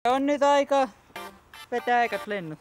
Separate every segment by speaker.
Speaker 1: On nyt aika vetää ekat lennot.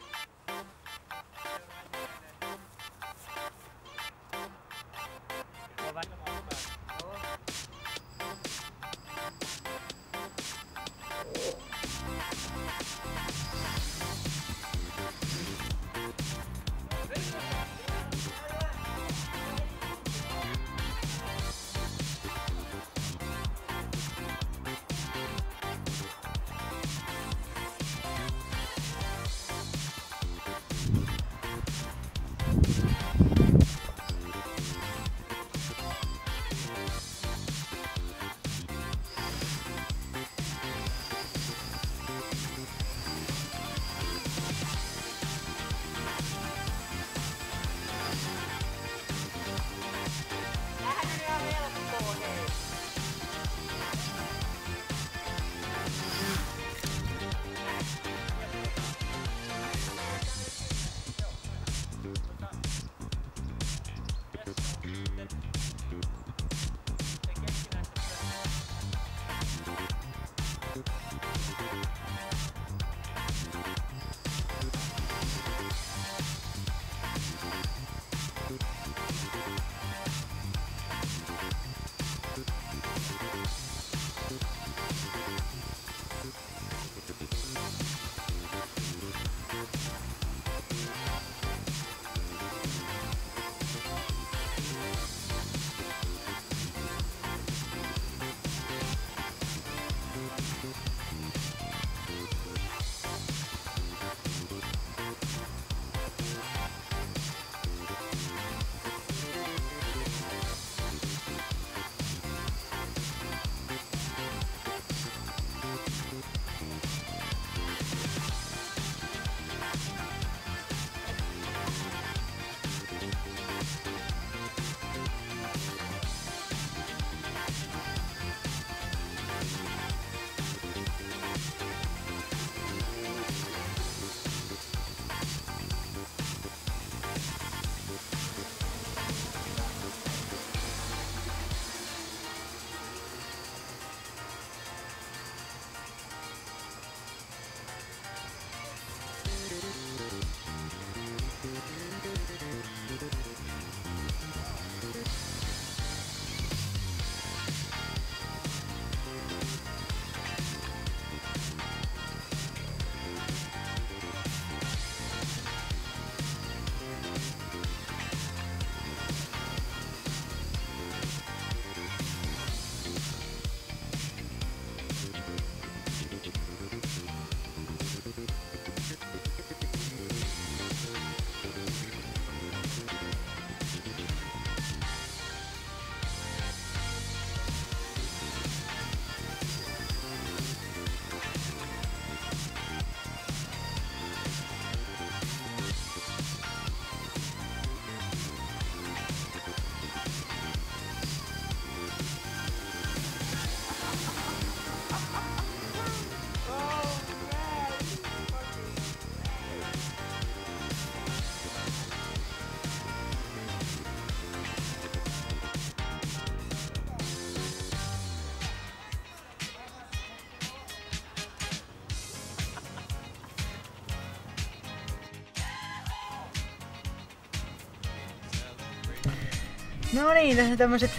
Speaker 1: No niin, tässä tämmöset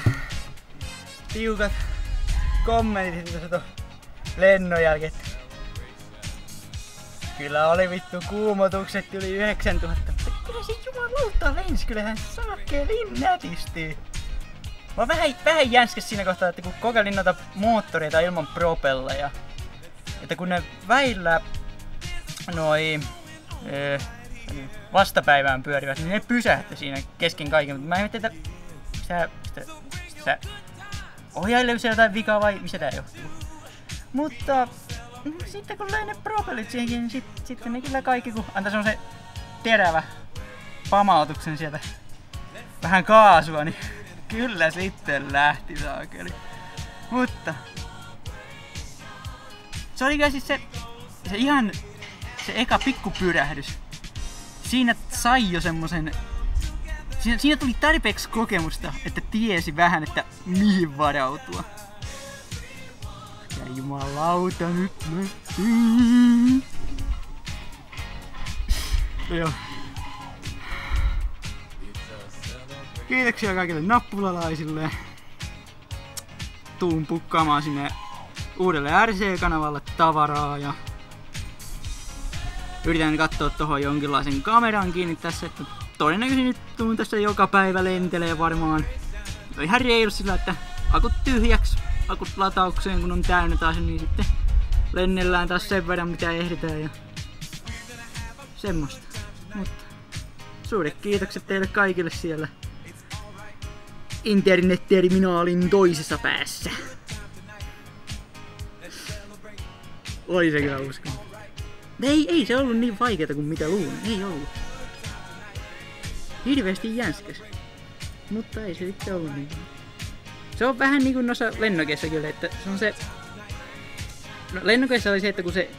Speaker 1: tiukat kommentit tuossa ton lennon jälkeen. Kyllä oli vittu kuumotukset yli 9000. Kyllä se jumalauta lensi, kyllähän saakelin nätisti. Mä vähän jänskäs siinä kohtaa, että kun kokeilin noita moottoreita ilman propelleja, että kun ne väillä vastapäivään pyörivät, niin ne pysähti siinä kesken kaiken. Mutta mä en tiedä, että ohjailijoissa jotain vikaa vai mistä tää johtuu. Mutta sitten kun löin ne propellit siihenkin, niin sitten ne kyllä kaikki, kun antaa semmosen terävä pamautuksen sieltä vähän kaasua, niin kyllä sitten lähti saakeli. Mutta se oli kyllä siis se eka pikkupyrähdys. Siinä sai jo semmosen... Siinä tuli tarpeeksi kokemusta, että tiesi vähän, että mihin varautua. Ja jumalauta nyt joo. Kiitoksia kaikille nappulalaisille. Tuun pukkaamaan sinne uudelle RC-kanavalle tavaraa ja yritän katsoa tohon jonkinlaisen kameran kiinni tässä, että todennäköisesti nyt tuun tässä joka päivä lentelee varmaan ihan reilu sillä, että akut tyhjäksi, akut lataukseen kun on täynnä taas, niin sitten lennellään taas sen verran mitä ehditään ja semmoista. Mutta suuret kiitokset teille kaikille siellä internetterminaalin toisessa päässä. Oli se kyllä uskon. Ei se ollut niin vaikeeta kuin mitä luulin. Ei ollut. Hirveesti jänskäs. Mutta ei se sitten ollut niin. Se on vähän niinku noissa lennokeissa kyllä, että se on se... No, lennokeissa oli se, että kun se...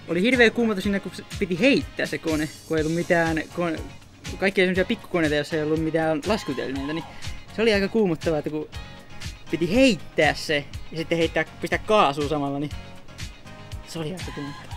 Speaker 1: Oli hirveä kuumata siinä, kun se piti heittää se kone, kun ei ollut mitään... Kaikkia semmosia pikkukoneita, joissa ei ollut mitään laskutelineitä, niin... Se oli aika kuumottavaa, että kun piti heittää se ja sitten pistää kaasua samalla, niin... Se oli aika kuumottavaa.